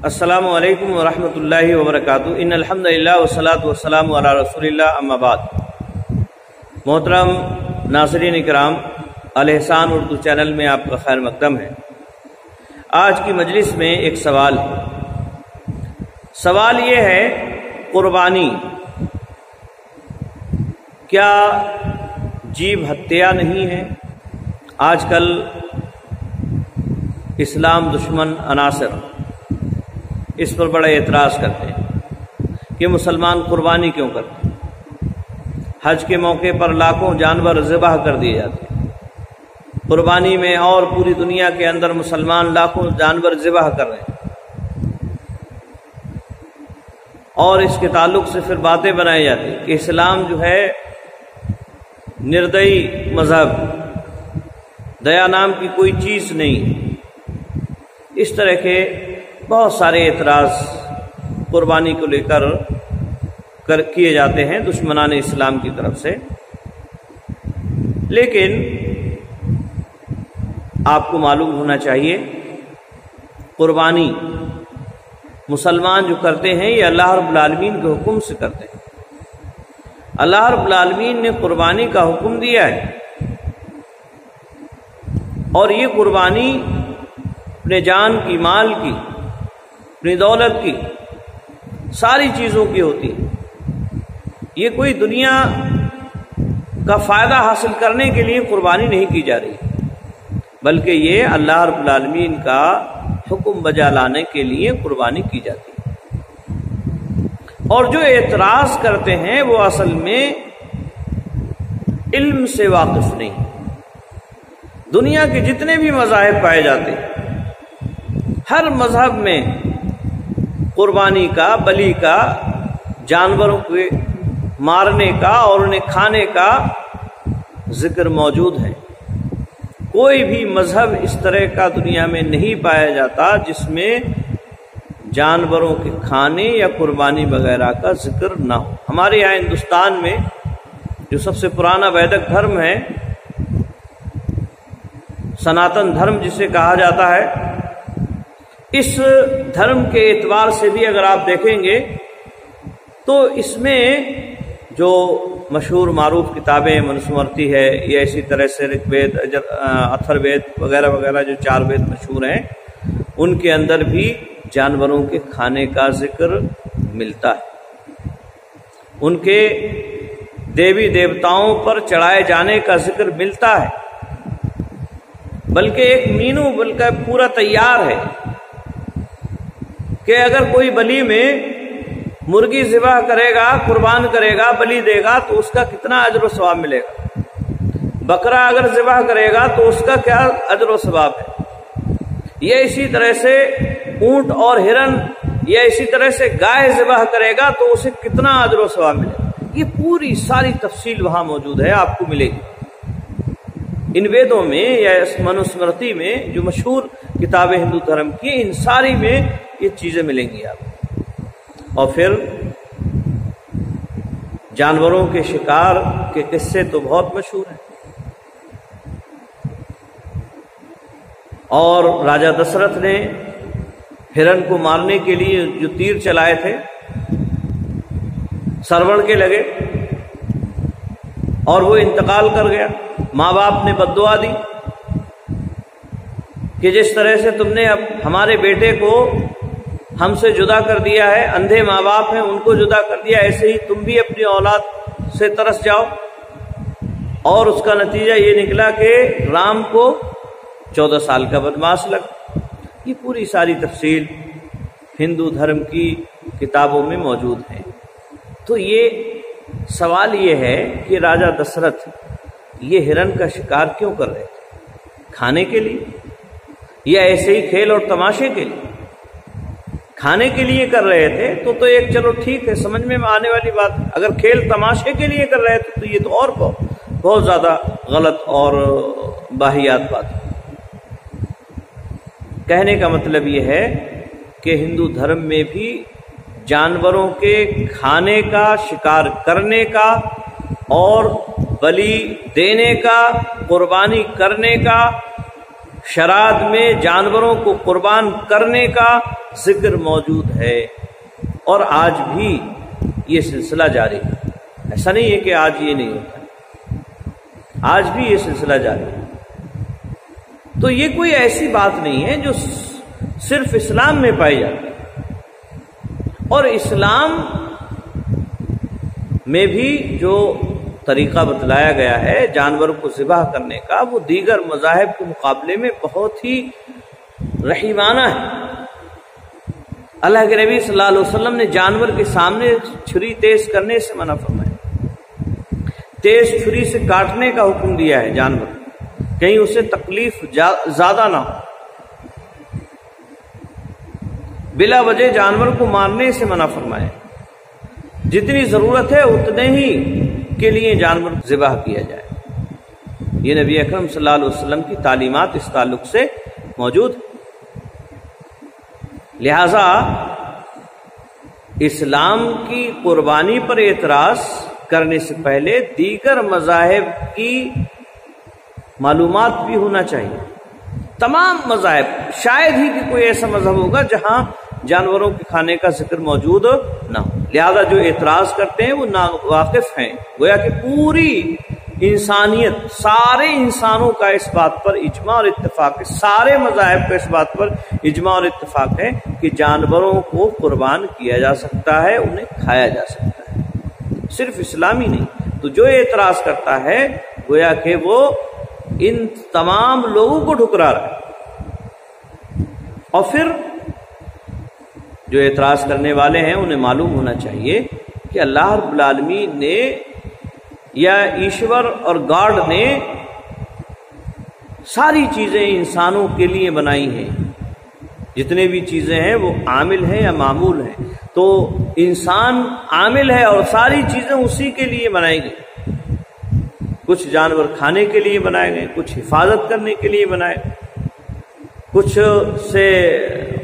السلام علیکم ورحمۃ اللہ وبرکاتہ۔ ان الحمدللہ والصلاۃ والسلام علی رسول اللہ، اما بعد۔ محترم ناظرین اکرام، الحسان اردو چینل میں آپ کا خیر مقدم ہے۔ آج کی مجلس میں ایک سوال ہے۔ سوال یہ ہے، قربانی کیا جیب ہتیا نہیں ہے؟ آج کل اسلام دشمن عناصر اس پر بڑا اعتراض کرتے ہیں کہ مسلمان قربانی کیوں کرتے ہیں۔ حج کے موقع پر لاکھوں جانور ذبح کر دیے جاتے ہیں، قربانی میں اور پوری دنیا کے اندر مسلمان لاکھوں جانور ذبح کر رہے ہیں، اور اس کے تعلق سے پھر باتیں بنائی جاتی ہیں کہ اسلام جو ہے نردئی مذہب، دیا نام کی کوئی چیز نہیں۔ اس طرح کے بہت سارے اعتراض قربانی کو لے کر کیے جاتے ہیں دشمنان اسلام کی طرف سے۔ لیکن آپ کو معلوم ہونا چاہیے، قربانی مسلمان جو کرتے ہیں یہ اللہ رب العالمین کے حکم سے کرتے ہیں۔ اللہ رب العالمین نے قربانی کا حکم دیا ہے، اور یہ قربانی اپنے جان کی، مال کی، اپنی دولت کی، ساری چیزوں کی ہوتی ہے۔ یہ کوئی دنیا کا فائدہ حاصل کرنے کے لیے قربانی نہیں کی جا رہی، بلکہ یہ اللہ رب العالمین کا حکم بجا لانے کے لیے قربانی کی جاتی ہے۔ اور جو اعتراض کرتے ہیں وہ اصل میں علم سے واقف نہیں۔ دنیا کے جتنے بھی مذاہب پائے جاتے ہیں، ہر مذہب میں قربانی کا، بلی کا، جانوروں کے مارنے کا اور انہیں کھانے کا ذکر موجود ہے۔ کوئی بھی مذہب اس طرح کا دنیا میں نہیں پایا جاتا جس میں جانوروں کے کھانے یا قربانی وغیرہ کا ذکر نہ ہو۔ ہمارے یہاں ہندوستان میں جو سب سے پرانا ویدک دھرم ہے، سناتن دھرم جسے کہا جاتا ہے، اس دھرم کے اعتبار سے بھی اگر آپ دیکھیں گے تو اس میں جو مشہور معروف کتابیں منوسمرتی ہے، یا اسی طرح سے رگ وید، اتھر وید وغیرہ وغیرہ جو 4 وید مشہور ہیں، ان کے اندر بھی جانوروں کے کھانے کا ذکر ملتا ہے، ان کے دیوی دیوتاؤں پر چڑھائے جانے کا ذکر ملتا ہے، بلکہ ایک مینو بلکہ پورا تیار ہے کہ اگر کوئی بلی میں مرغی ذبح کرے گا، قربان کرے گا، بلی دے گا تو اس کا کتنا اجر و ثواب ملے گا، بکرا اگر ذبح کرے گا تو اس کا کیا اجر و ثواب ہے، یہ اسی طرح سے اونٹ اور ہرن، یا اسی طرح سے گائے ذبح کرے گا تو اسے کتنا اجر و ثواب ملے گا۔ یہ پوری ساری تفصیل وہاں موجود ہے، آپ کو ملے گی ان ویدوں میں یا اس منوسمرتی میں جو مشہور کتابیں ہندو دھرم کی، ان ساری میں یہ چیزیں ملیں گی آپ۔ اور پھر جانوروں کے شکار کے قصے تو بہت مشہور ہیں، اور راجہ دشرتھ نے ہرن کو مارنے کے لیے جو تیر چلائے تھے، سروڑ کے لگے اور وہ انتقال کر گیا۔ ماں باپ نے بد دعا دی کہ جس طرح سے تم نے اب ہمارے بیٹے کو ہم سے جدا کر دیا ہے، اندھے ماں باپ ہیں ان کو جدا کر دیا، ایسے ہی تم بھی اپنی اولاد سے ترس جاؤ۔ اور اس کا نتیجہ یہ نکلا کہ رام کو 14 سال کا بدماش لگا۔ یہ پوری ساری تفصیل ہندو دھرم کی کتابوں میں موجود ہے۔ تو یہ سوال یہ ہے کہ راجہ دشرتھ یہ ہرن کا شکار کیوں کر رہے تھے؟ کھانے کے لیے یا ایسے ہی کھیل اور تماشے کے لیے؟ کھانے کے لیے کر رہے تھے تو ایک چلو ٹھیک ہے، سمجھ میں آنے والی بات۔ اگر کھیل تماشے کے لیے کر رہے تھے تو یہ تو اور بہت زیادہ غلط اور واہیات بات ہے۔ کہنے کا مطلب یہ ہے کہ ہندو دھرم میں بھی جانوروں کے کھانے کا، شکار کرنے کا اور بلی دینے کا، قربانی کرنے کا شرائط میں جانوروں کو قربان کرنے کا ذکر موجود ہے، اور آج بھی یہ سلسلہ جاری ہے۔ ایسا نہیں ہے کہ آج یہ نہیں ہوتا، آج بھی یہ سلسلہ جاری ہے۔ تو یہ کوئی ایسی بات نہیں ہے جو صرف اسلام میں پائی جاتی ہے، اور اسلام میں بھی جو طریقہ بتلایا گیا ہے جانور کو ذبح کرنے کا، وہ دیگر مذاہب کے مقابلے میں بہت ہی رحیمانہ ہے۔ اللہ کے نبی صلی اللہ علیہ وسلم نے جانور کے سامنے چھری تیز کرنے سے منع فرمایا، تیز چھری سے کاٹنے کا حکم دیا ہے جانور، کہیں اسے تکلیف زیادہ نہ ہو۔ بلا وجہ جانور کو مارنے سے منع فرمایا، جتنی ضرورت ہے اتنے ہی کے لیے جانور ذبح کیا جائے۔ یہ نبی اکرم صلی اللہ علیہ وسلم کی تعلیمات اس تعلق سے موجود ہیں۔ لہذا اسلام کی قربانی پر اعتراض کرنے سے پہلے دیگر مذاہب کی معلومات بھی ہونا چاہیے۔ تمام مذاہب، شاید ہی کہ کوئی ایسا مذہب ہوگا جہاں جانوروں کے کھانے کا ذکر موجود نہ ہو۔ لہذا جو اعتراض کرتے ہیں وہ ناواقف ہیں، گویا کہ پوری انسانیت، سارے انسانوں کا اس بات پر اجماع اور اتفاق ہے، سارے مذاہب کا اس بات پر اجماع اور اتفاق ہے کہ جانوروں کو قربان کیا جا سکتا ہے، انہیں کھایا جا سکتا ہے، صرف اسلامی نہیں۔ تو جو اعتراض کرتا ہے گویا کہ وہ ان تمام لوگوں کو ٹھکرا رہا ہے۔ اور پھر جو اعتراض کرنے والے ہیں انہیں معلوم ہونا چاہیے کہ اللہ رب العالمین نے یا ایشور اور گاڈ نے ساری چیزیں انسانوں کے لیے بنائی ہیں، جتنے بھی چیزیں ہیں وہ عامل ہیں یا معمول ہیں، تو انسان عامل ہے اور ساری چیزیں اسی کے لیے بنائی گئی۔ کچھ جانور کھانے کے لیے بنائے گئے، کچھ حفاظت کرنے کے لیے بنائے گئے، کچھ سے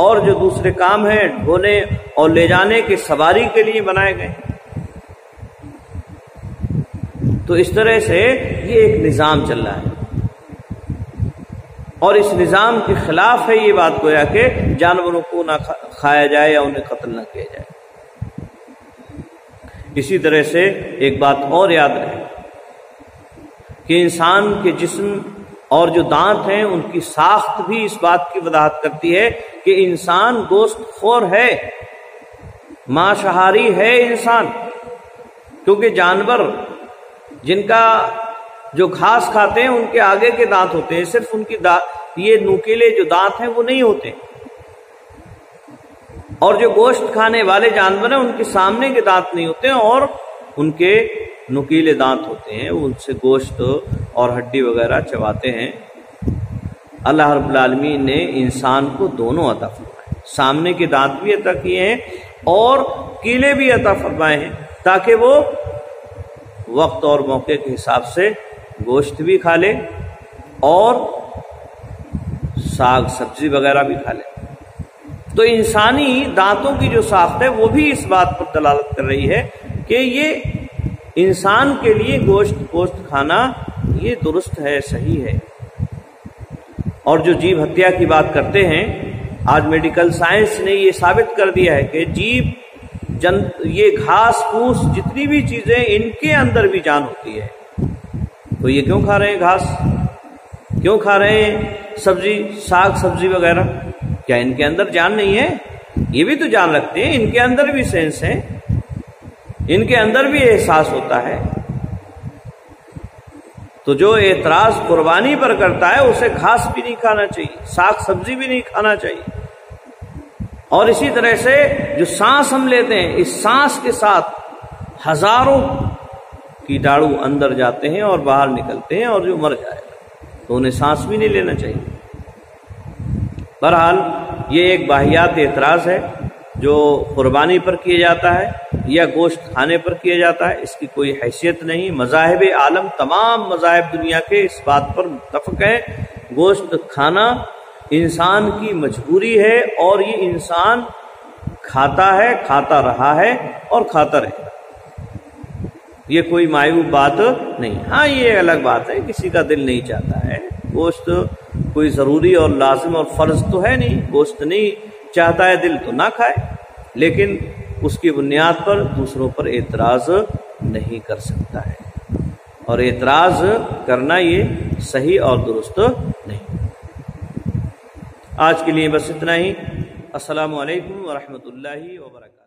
اور جو دوسرے کام ہیں ڈھونے اور لے جانے کے سواری کے لیے بنائے گئے۔ تو اس طرح سے یہ ایک نظام چل رہا ہے، اور اس نظام کے خلاف ہے یہ بات گویا کہ جانوروں کو نہ کھایا جائے یا انہیں قتل نہ کیا جائے۔ اسی طرح سے ایک بات اور یاد رہے کہ انسان کے جسم اور جو دانت ہیں ان کی ساخت بھی اس بات کی وضاحت کرتی ہے کہ انسان گوشت خور ہے، ماشہاری ہے انسان، کیونکہ جانور جن کا جو گھاس کھاتے ہیں ان کے آگے کے دانت ہوتے ہیں، صرف ان کی یہ نوکیلے جو دانت ہیں وہ نہیں ہوتے، اور جو گوشت کھانے والے جانور ہیں ان کے سامنے کے دانت نہیں ہوتے اور ان کے نوکیلے دانت ہوتے ہیں، ان سے گوشت اور ہڈی وغیرہ چباتے ہیں۔ اللہ رب العالمین نے انسان کو دونوں عطا فرمائے، سامنے کے دانت بھی عطا کیے ہیں اور کیلے بھی عطا فرمائے ہیں، تاکہ وہ وقت اور موقع کے حساب سے گوشت بھی کھا لے اور ساگ سبزی وغیرہ بھی کھا لے۔ تو انسانی دانتوں کی جو ساخت ہے وہ بھی اس بات پر دلالت کر رہی ہے کہ یہ انسان کے لیے گوشت کھانا یہ درست ہے، صحیح ہے۔ اور جو جیو ہتیا کی بات کرتے ہیں، آج میڈیکل سائنس نے یہ ثابت کر دیا ہے کہ جیو یہ گھاس پھوس جتنی بھی چیزیں ان کے اندر بھی جان ہوتی ہے۔ تو یہ کیوں کھا رہے ہیں گھاس، کیوں کھا رہے ہیں سبزی، ساگ سبزی وغیرہ؟ کیا ان کے اندر جان نہیں ہے؟ یہ بھی تو جان رکھتے ہیں، ان کے اندر بھی سینس ہے، ان کے اندر بھی احساس ہوتا ہے۔ تو جو اعتراض قربانی پر کرتا ہے اسے گھاس بھی نہیں کھانا چاہیے، ساگ سبزی بھی نہیں کھانا چاہیے۔ اور اسی طرح سے جو سانس ہم لیتے ہیں، اس سانس کے ساتھ ہزاروں کیٹاڑو اندر جاتے ہیں اور باہر نکلتے ہیں، اور جو مر جائے گا تو انہیں سانس بھی نہیں لینا چاہیے۔ بہرحال یہ ایک واہیات اعتراض ہے جو قربانی پر کیا جاتا ہے یا گوشت کھانے پر کیا جاتا ہے، اس کی کوئی حیثیت نہیں۔ مذاہب عالم، تمام مذاہب دنیا کے اس بات پر متفق ہیں، گوشت کھانا انسان کی مجبوری ہے، اور یہ انسان کھاتا ہے، کھاتا رہا ہے اور کھاتا رہے گا۔ یہ کوئی معیوب بات نہیں۔ ہاں یہ الگ بات ہے کسی کا دل نہیں چاہتا ہے گوشت کوئی ضروری اور لازم اور فرض تو ہے نہیں، گوشت نہیں چاہتا ہے دل تو نہ کھائے، لیکن اس کی بنیاد پر دوسروں پر اعتراض نہیں کر سکتا ہے، اور اعتراض کرنا یہ صحیح اور درست نہیں۔ آج کے لیے بس اتنا ہی۔ السلام علیکم ورحمۃ اللہ وبرکاتہ۔